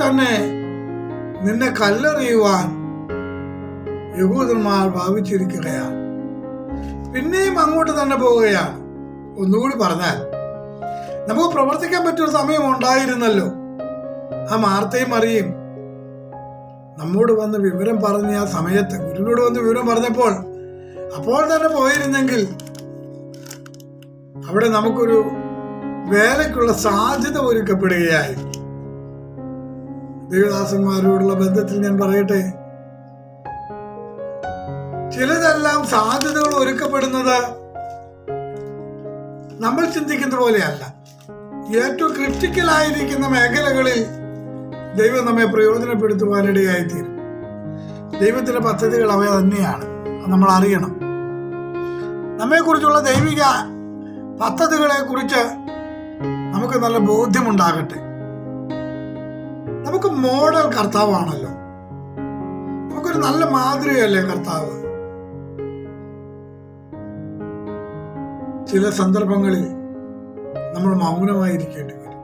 തന്നെ നിന്നെ കല്ലെറിയുവാൻ യഹൂദന്മാർ ഭാവിച്ചിരിക്കുകയാണ്. പിന്നെയും അങ്ങോട്ട് തന്നെ പോവുകയാണ്. ഒന്നുകൂടി പറഞ്ഞാൽ, നമുക്ക് പ്രവർത്തിക്കാൻ പറ്റിയൊരു സമയം ഉണ്ടായിരുന്നല്ലോ. ആ മാർത്തയും മറിയയും നമ്മോട് വന്ന് വിവരം പറഞ്ഞ ആ സമയത്ത്, ഗുരുവിനോട് വന്ന് വിവരം പറഞ്ഞപ്പോൾ അപ്പോൾ തന്നെ പോയിരുന്നെങ്കിൽ അവിടെ നമുക്കൊരു വേലയ്ക്കുള്ള സാധ്യത ഒരുക്കപ്പെടുകയായി. ദൈവദാസന്മാരോടുള്ള ബന്ധത്തിൽ ഞാൻ പറയട്ടെ, ചിലതെല്ലാം സാധ്യതകൾ ഒരുക്കപ്പെടുന്നത് നമ്മൾ ചിന്തിക്കുന്ന പോലെയല്ല. ഏറ്റവും ക്രിട്ടിക്കലായിരിക്കുന്ന മേഖലകളിൽ ദൈവം നമ്മെ പ്രയോജനപ്പെടുത്തുവാനിടയായിത്തീരും. ദൈവത്തിന്റെ പദ്ധതികൾ അവ തന്നെയാണ്, നമ്മൾ അറിയണം. നമ്മെക്കുറിച്ചുള്ള ദൈവിക പദ്ധതികളെ കുറിച്ച് നമുക്ക് നല്ല ബോധ്യമുണ്ടാകട്ടെ. നമുക്ക് മോഡൽ കർത്താവാണല്ലോ, നമുക്കൊരു നല്ല മാതൃകയല്ലേ കർത്താവ്. ചില സന്ദർഭങ്ങളിൽ നമ്മൾ മൗനമായിരിക്കേണ്ടി വരും.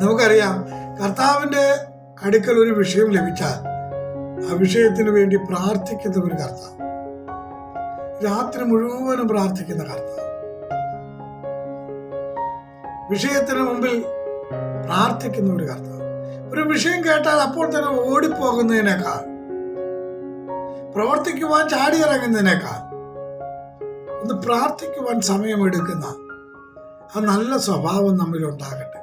നമുക്കറിയാം, കർത്താവിന്റെ അടുക്കൽ ഒരു വിഷയം ലഭിച്ചാൽ ആ വിഷയത്തിന് വേണ്ടി പ്രാർത്ഥിക്കുന്ന ഒരു കർത്താവ്, രാത്രി മുഴുവനും പ്രാർത്ഥിക്കുന്ന കർത്താവ്, വിഷയത്തിന് മുമ്പിൽ പ്രാർത്ഥിക്കുന്ന ഒരു കർത്താവ്. ഒരു വിഷയം കേട്ടാൽ അപ്പോൾ തന്നെ ഓടിപ്പോകുന്നതിനേക്കാൾ, പ്രവർത്തിക്കുവാൻ ചാടിയിറങ്ങുന്നതിനേക്കാൾ ഒന്ന് പ്രാർത്ഥിക്കുവാൻ സമയമെടുക്കുന്ന ആ നല്ല സ്വഭാവം നമ്മിൽ ഉണ്ടാകട്ടെ.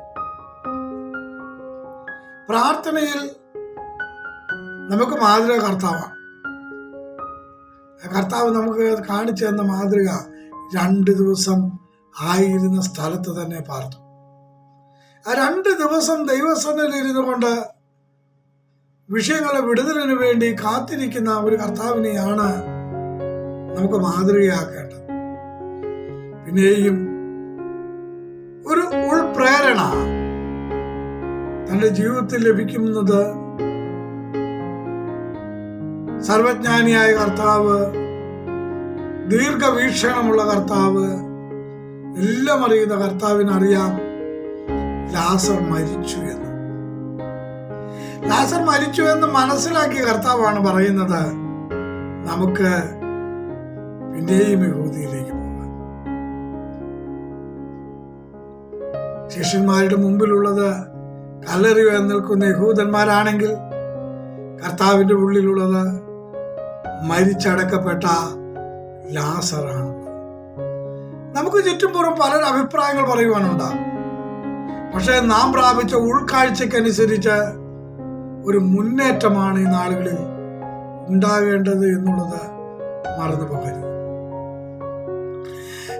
പ്രാർത്ഥനയിൽ നമുക്ക് മാതൃക കർത്താവാണ്. കർത്താവ് നമുക്ക് കാണിച്ചു തന്ന മാതൃക 2 ദിവസം ആയിരുന്ന സ്ഥലത്ത് തന്നെ പാർത്തു. ആ 2 ദിവസം ദൈവസന്നിധിയിൽ ഇരുന്നു കൊണ്ട് വിഷയങ്ങളെ വിടുതലിന് വേണ്ടി കാത്തിരിക്കുന്ന ഒരു കർത്താവിനെയാണ് നമുക്ക് മാതൃകയാക്കേണ്ടത്. പിന്നെയും ഒരു ഉൾപ്രേരണ തന്റെ ജീവിതത്തിൽ ലഭിക്കുന്നത് സർവജ്ഞാനിയായ കർത്താവ്, ദീർഘവീക്ഷണമുള്ള കർത്താവ്, എല്ലാം അറിയുന്ന കർത്താവിനറിയാം ലാസർ മരിച്ചു എന്ന്. ലാസർ മരിച്ചു എന്ന് മനസ്സിലാക്കിയ കർത്താവാണ് പറയുന്നത്, നമുക്ക് പിന്നെയും യഹൂദിയിലേക്ക് പോകാം. ശിഷ്യന്മാരുടെ മുമ്പിലുള്ളത് കല്ലെറിയാൻ നിൽക്കുന്ന യഹൂദന്മാരാണെങ്കിൽ കർത്താവിന്റെ ഉള്ളിലുള്ളത് മരിച്ചടക്കപ്പെട്ട ലാസറാണ്. നമുക്ക് ചുറ്റുംപുറം പലർ അഭിപ്രായങ്ങൾ പറയുവാനുണ്ടാകും. പക്ഷെ നാം പ്രാപിച്ച ഉൾക്കാഴ്ചക്കനുസരിച്ച് ഒരു മുന്നേറ്റമാണ് ഈ നാളുകളിൽ ഉണ്ടാകേണ്ടത് എന്നുള്ളത് മറന്നു പോകരുത്.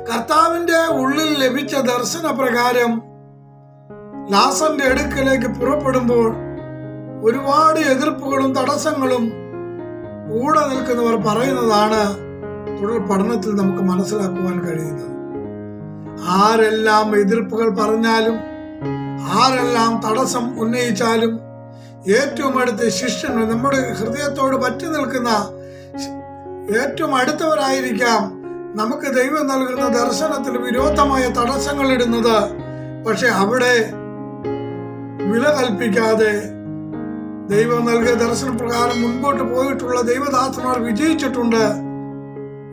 കർത്താവിന്റെ ഉള്ളിൽ ലഭിച്ച ദർശന പ്രകാരം ലാസറിന്റെ അടുക്കലേക്ക് പുറപ്പെടുമ്പോൾ ഒരുപാട് എതിർപ്പുകളും തടസ്സങ്ങളും കൂടെ നിൽക്കുന്നവർ പറയുന്നതാണ് തുടർ പഠനത്തിൽ നമുക്ക് മനസ്സിലാക്കുവാൻ കഴിയുന്നത്. ആരെല്ലാം എതിർപ്പുകൾ പറഞ്ഞാലും, ആരെല്ലാം തടസ്സം ഉന്നയിച്ചാലും, ഏറ്റവും അടുത്ത ശിഷ്യൻ, നമ്മുടെ ഹൃദയത്തോട് പറ്റി നിൽക്കുന്ന ഏറ്റവും അടുത്തവരായിരിക്കാം നമുക്ക് ദൈവം നൽകുന്ന ദർശനത്തിന് വിരോധമായ തടസ്സങ്ങൾ ഇടുന്നത്. പക്ഷെ അവിടെ വില കൽപ്പിക്കാതെ ദൈവം നൽകിയ ദർശനപ്രകാരം മുൻപോട്ട് പോയിട്ടുള്ള ദൈവദാസന്മാർ വിജയിച്ചിട്ടുണ്ട്.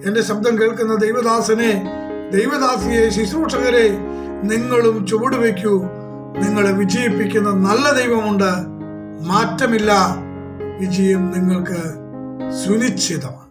എന്റെ ശബ്ദം കേൾക്കുന്ന ദൈവദാസനെ, ദൈവദാസിയെ, ശുശ്രൂഷകരെ, നിങ്ങളും ചുവടുവെക്കൂ. നിങ്ങളെ വിജയിപ്പിക്കുന്ന നല്ല ദൈവമുണ്ട്. മാറ്റമില്ല. വിജയം നിങ്ങൾക്ക് സുനിശ്ചിതമാണ്.